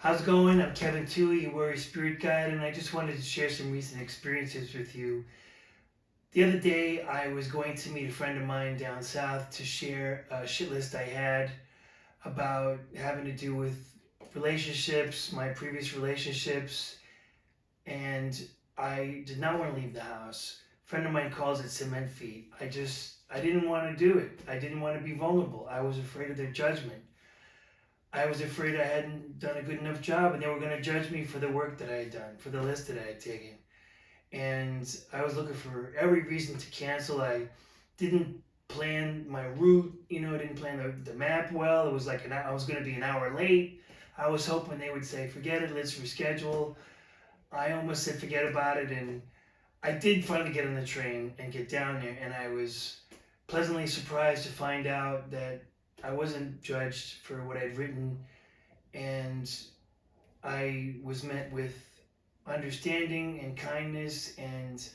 How's it going? I'm Kevin Toohey, your Warrior Spirit Guide, and I just wanted to share some recent experiences with you. The other day, I was going to meet a friend of mine down south to share a shit list I had about having to do with relationships, my previous relationships, and I did not want to leave the house. A friend of mine calls it cement feet. I didn't want to do it. I didn't want to be vulnerable. I was afraid of their judgment. I was afraid I hadn't done a good enough job and they were going to judge me for the work that I had done, for the list that I had taken. And I was looking for every reason to cancel. I didn't plan my route, I didn't plan the map well. It was like I was going to be an hour late. I was hoping they would say, forget it, let's reschedule. I almost said forget about it. And I did finally get on the train and get down there. And I was pleasantly surprised to find out that I wasn't judged for what I'd written, and I was met with understanding and kindness and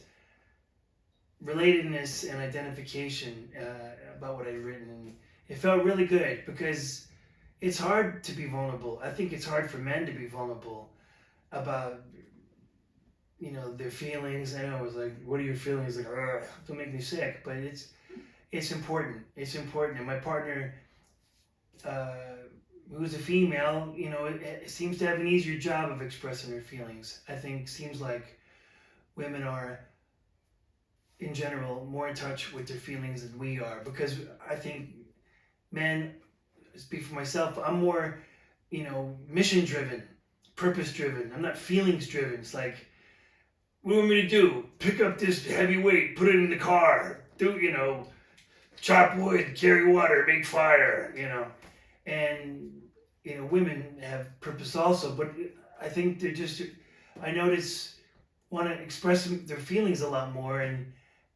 relatedness and identification about what I'd written. And it felt really good because it's hard to be vulnerable. I think it's hard for men to be vulnerable about their feelings. I know it was like, what are your feelings? Like, ugh, don't make me sick. But it's important. It's important. And my partner, who's a female, it seems to have an easier job of expressing her feelings. I think seems like women are, in general, more in touch with their feelings than we are. Because I think men, speak for myself, I'm more, mission driven, purpose driven. I'm not feelings driven. It's like, what do you want me to do? Pick up this heavy weight, put it in the car, chop wood, carry water, make fire, and women have purpose also, but I think they're just, I notice, want to express their feelings a lot more and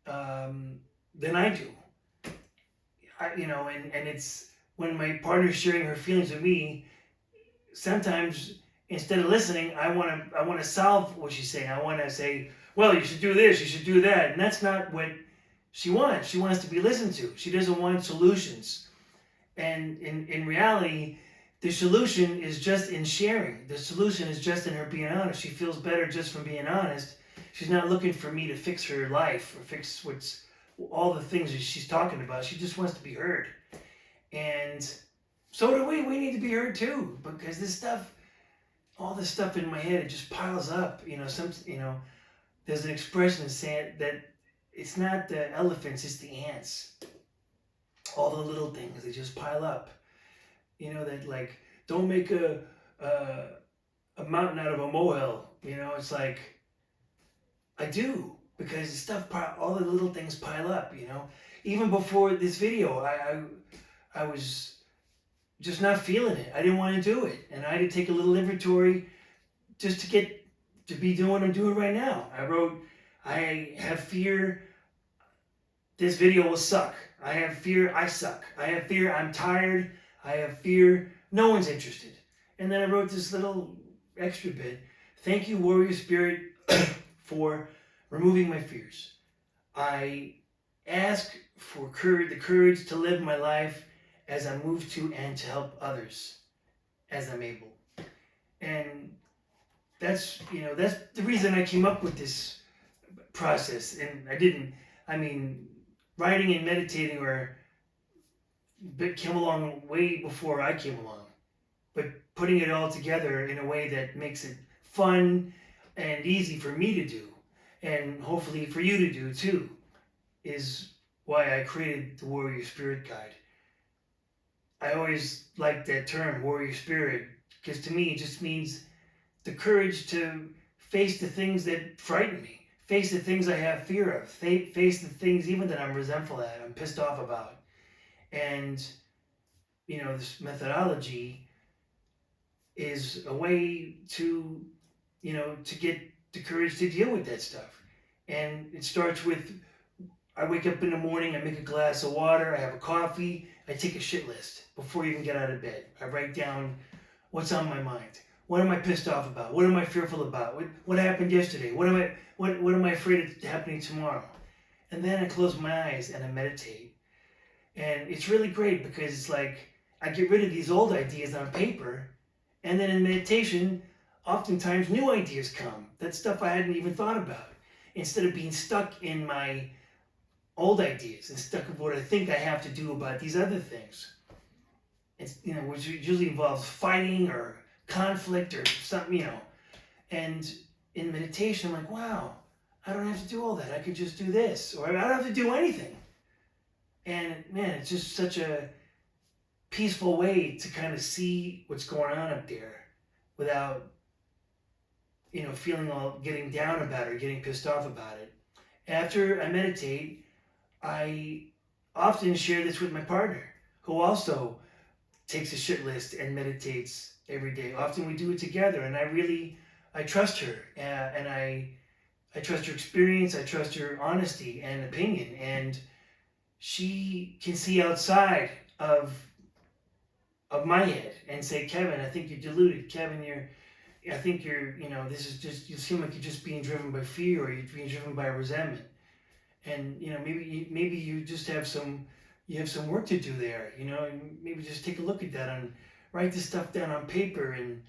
than I do. And it's when my partner's sharing her feelings with me, sometimes instead of listening, I want to solve what she's saying. I want to say, well, you should do this, you should do that, and that's not what she wants. She wants to be listened to. She doesn't want solutions. And in reality, the solution is just in sharing. The solution is just in her being honest. She feels better just from being honest. She's not looking for me to fix her life or fix all the things that she's talking about. She just wants to be heard. And so do we. We need to be heard too, because all this stuff in my head, it just piles up. There's an expression saying that it's not the elephants, it's the ants. All the little things, they just pile up. That like, don't make a mountain out of a molehill. It's like, I do, because all the little things pile up. Even before this video, I was just not feeling it. I didn't want to do it, and I had to take a little inventory just to get to be doing what I'm doing right now. I wrote, I have fear this video will suck. I have fear I suck. I have fear I'm tired. I have fear no one's interested. And then I wrote this little extra bit. Thank you, Warrior Spirit, for removing my fears. I ask for the courage to live my life as I move to and to help others as I'm able. And that's the reason I came up with this process. And writing and meditating came along way before I came along. But putting it all together in a way that makes it fun and easy for me to do, and hopefully for you to do too, is why I created the Warrior Spirit Guide. I always liked that term, Warrior Spirit, because to me it just means the courage to face the things that frighten me. Face the things I have fear of. Face the things even that I'm resentful at, I'm pissed off about. And, this methodology is a way to get the courage to deal with that stuff. And it starts with, I wake up in the morning, I make a glass of water, I have a coffee, I take a shit list before I even get out of bed. I write down what's on my mind. What am I pissed off about? What am I fearful about? What happened yesterday? What am I afraid of happening tomorrow? And then I close my eyes and I meditate. And it's really great because it's like I get rid of these old ideas on paper And then in meditation, oftentimes new ideas come. That's stuff I hadn't even thought about. Instead of being stuck in my old ideas and stuck with what I think I have to do about these other things. It's, which usually involves fighting or conflict or something. And in meditation, I'm like, wow, I don't have to do all that. I could just do this, or I don't have to do anything. And man, it's just such a peaceful way to kind of see what's going on up there without, feeling all getting down about it or getting pissed off about it. After I meditate, I often share this with my partner, who also takes a shit list and meditates every day. Often we do it together, and I trust her, and I trust her experience, I trust her honesty and opinion, and she can see outside of my head and say, Kevin, I think you're deluded. Kevin, I think you're, this is just, you seem like you're just being driven by fear, or you're being driven by resentment. And, maybe you just have some work to do there, and maybe just take a look at that and write this stuff down on paper and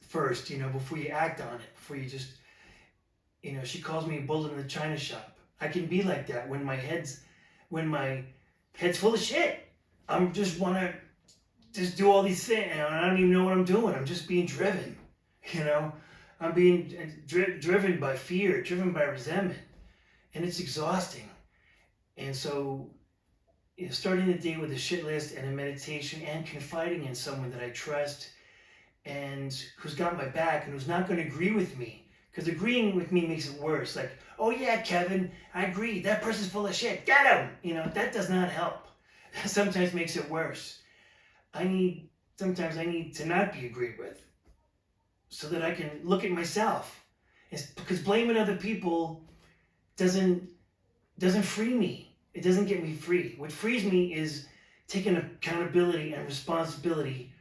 first, before you act on it, before you just, she calls me a bull in the china shop. I can be like that when my head's full of shit. I'm just want to just do all these things, and I don't even know what I'm doing. I'm just being driven, I'm being driven by fear, driven by resentment, and it's exhausting. And so, starting the day with a shit list and a meditation and confiding in someone that I trust and who's got my back and who's not going to agree with me, because agreeing with me makes it worse. Like, oh yeah, Kevin, I agree. That person's full of shit. Get him. That does not help. Sometimes makes it worse. Sometimes I need to not be agreed with, so that I can look at myself. Because blaming other people doesn't free me. It doesn't get me free. What frees me is taking accountability and responsibility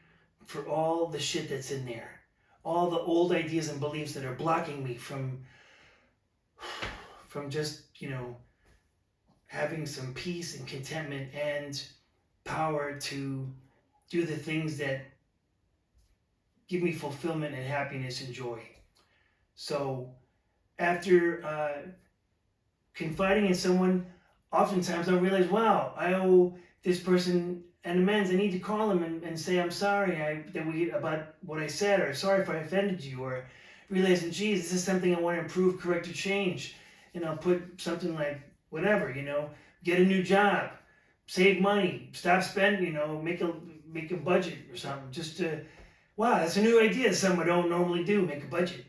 for all the shit that's in there. All the old ideas and beliefs that are blocking me from just, having some peace and contentment and power to do the things that give me fulfillment and happiness and joy. So after confiding in someone, oftentimes I'll realize, wow, I owe this person an amends. I need to call him and say, I'm sorry about what I said, or sorry if I offended you, or realizing, geez, this is something I want to improve, correct, or change. And I'll put something like, whatever, get a new job, save money, stop spending, make a budget or something. Just to, wow, that's a new idea. Something I don't normally do, make a budget.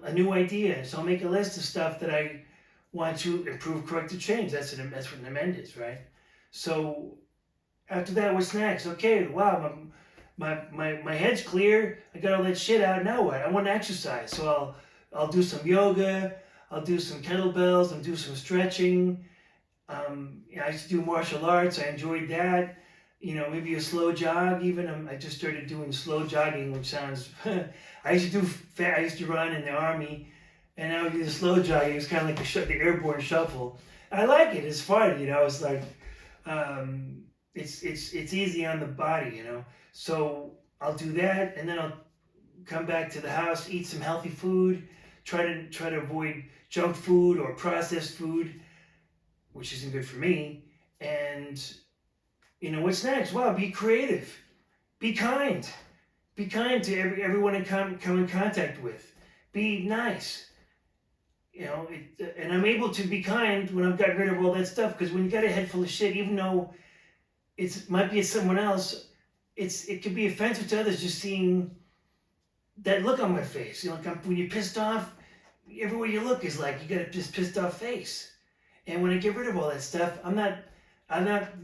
A new idea. So I'll make a list of stuff that I want to improve, correct, or change. That's what an amend is, right? So after that, what's next? Okay, wow, my head's clear. I got all that shit out. Now what? I want to exercise. So I'll do some yoga. I'll do some kettlebells. I'll do some stretching. I used to do martial arts. I enjoyed that. Maybe a slow jog even. I just started doing slow jogging, which sounds... I used to run in the Army, and now I do the slow jogging. It's kind of like the airborne shuffle. I like it. It's fun, It's like... it's easy on the body, So I'll do that, and then I'll come back to the house, eat some healthy food, try to avoid junk food or processed food, which isn't good for me. And what's next? Wow, be creative, be kind to everyone I come in contact with, be nice. And I'm able to be kind when I've got rid of all that stuff, because when you got a head full of shit, even though it might be someone else, it could be offensive to others just seeing that look on my face. When you're pissed off, everywhere you look is like you got this pissed off face. And when I get rid of all that stuff, I'm not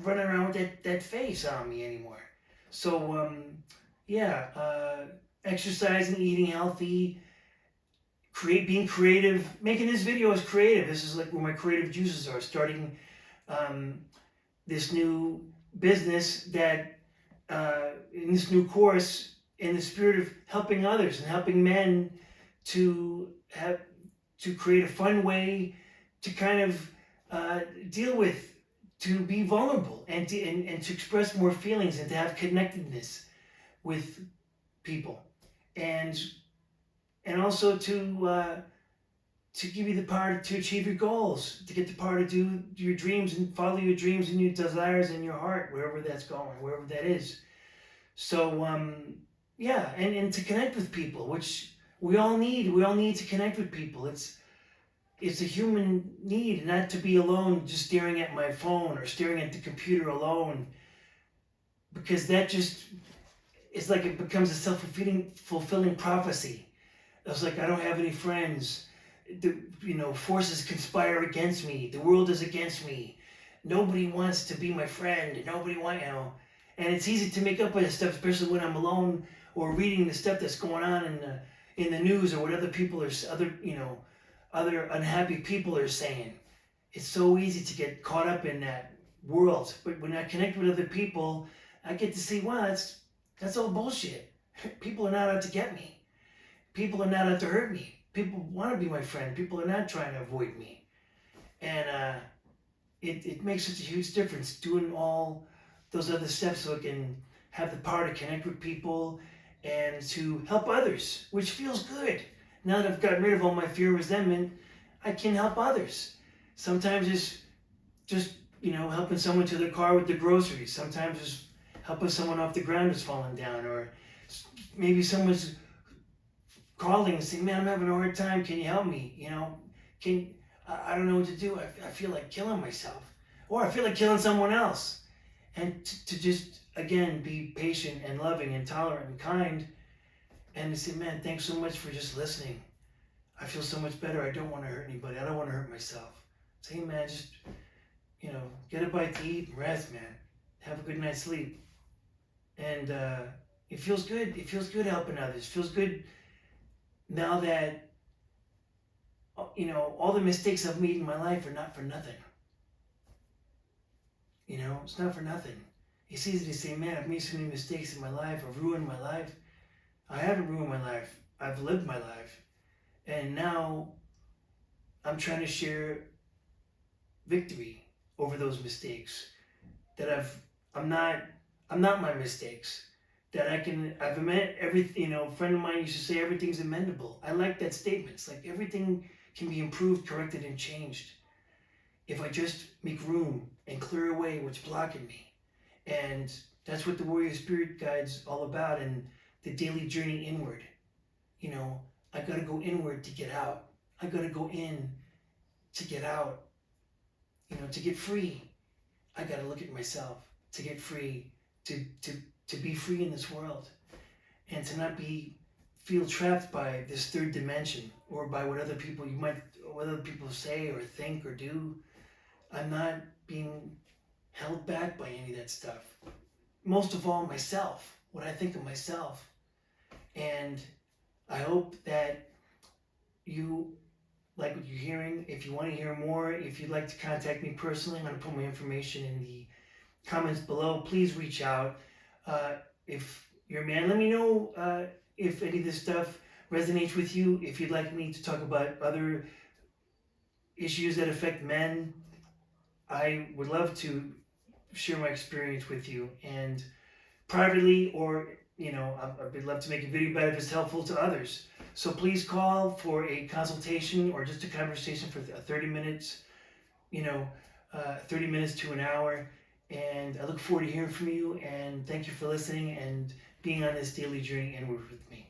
running around with that face on me anymore. So exercising, eating healthy, being creative. Making this video is creative. This is like where my creative juices are. Starting this new business that in this new course, in the spirit of helping others and helping men to create a fun way to kind of deal with, to be vulnerable and to express more feelings and to have connectedness with people, and also to give you the power to achieve your goals, to get the power to do your dreams and follow your dreams and your desires in your heart, wherever that's going, wherever that is. So yeah, and to connect with people, which we all need. We all need to connect with people. It's a human need, not to be alone, just staring at my phone or staring at the computer alone, because that just, it's like it becomes a fulfilling prophecy. It's like I don't have any friends. Forces conspire against me. The world is against me. Nobody wants to be my friend. Nobody and it's easy to make up with this stuff, especially when I'm alone or reading the stuff that's going on in the news or what other people are other unhappy people are saying. It's so easy to get caught up in that world. But when I connect with other people, I get to see, wow, that's all bullshit. People are not out to get me. People are not out to hurt me. People want to be my friend. People are not trying to avoid me. And it makes such a huge difference doing all those other steps so I can have the power to connect with people and to help others, which feels good. Now that I've gotten rid of all my fear and resentment, I can help others. Sometimes it's just, helping someone to their car with the groceries. Sometimes it's helping someone off the ground who's falling down. Or maybe someone's calling and saying, man, I'm having a hard time. Can you help me? I don't know what to do. I feel like killing myself. Or I feel like killing someone else. And to just, again, be patient and loving and tolerant and kind. And to say, man, thanks so much for just listening. I feel so much better. I don't want to hurt anybody. I don't want to hurt myself. Say, hey, man, just, get a bite to eat and rest, man. Have a good night's sleep. And it feels good. It feels good helping others. It feels good now that, all the mistakes I've made in my life are not for nothing. It's not for nothing. It's easy to say, man, I've made so many mistakes in my life. I've ruined my life. I haven't ruined my life. I've lived my life. And now I'm trying to share victory over those mistakes. That I'm not my mistakes. That I've amended everything. A friend of mine used to say everything's amendable. I like that statement. It's like everything can be improved, corrected, and changed if I just make room and clear away what's blocking me. And that's what the Warrior Spirit Guide's all about, and the daily journey inward. I gotta go inward to get out. I gotta go in to get out. To get free. I gotta look at myself to get free, to be free in this world, and to not feel trapped by this third dimension or by what other people say or think or do. I'm not being held back by any of that stuff. Most of all, myself, what I think of myself. And I hope that you like what you're hearing. If you want to hear more, if you'd like to contact me personally, I'm going to put my information in the comments below. Please reach out. If you're a man, let me know if any of this stuff resonates with you. If you'd like me to talk about other issues that affect men, I would love to share my experience with you, and privately, or I'd love to make a video about it if it's helpful to others. So please call for a consultation or just a conversation for 30 minutes, 30 minutes to an hour. And I look forward to hearing from you, and thank you for listening and being on this daily journey inward with me.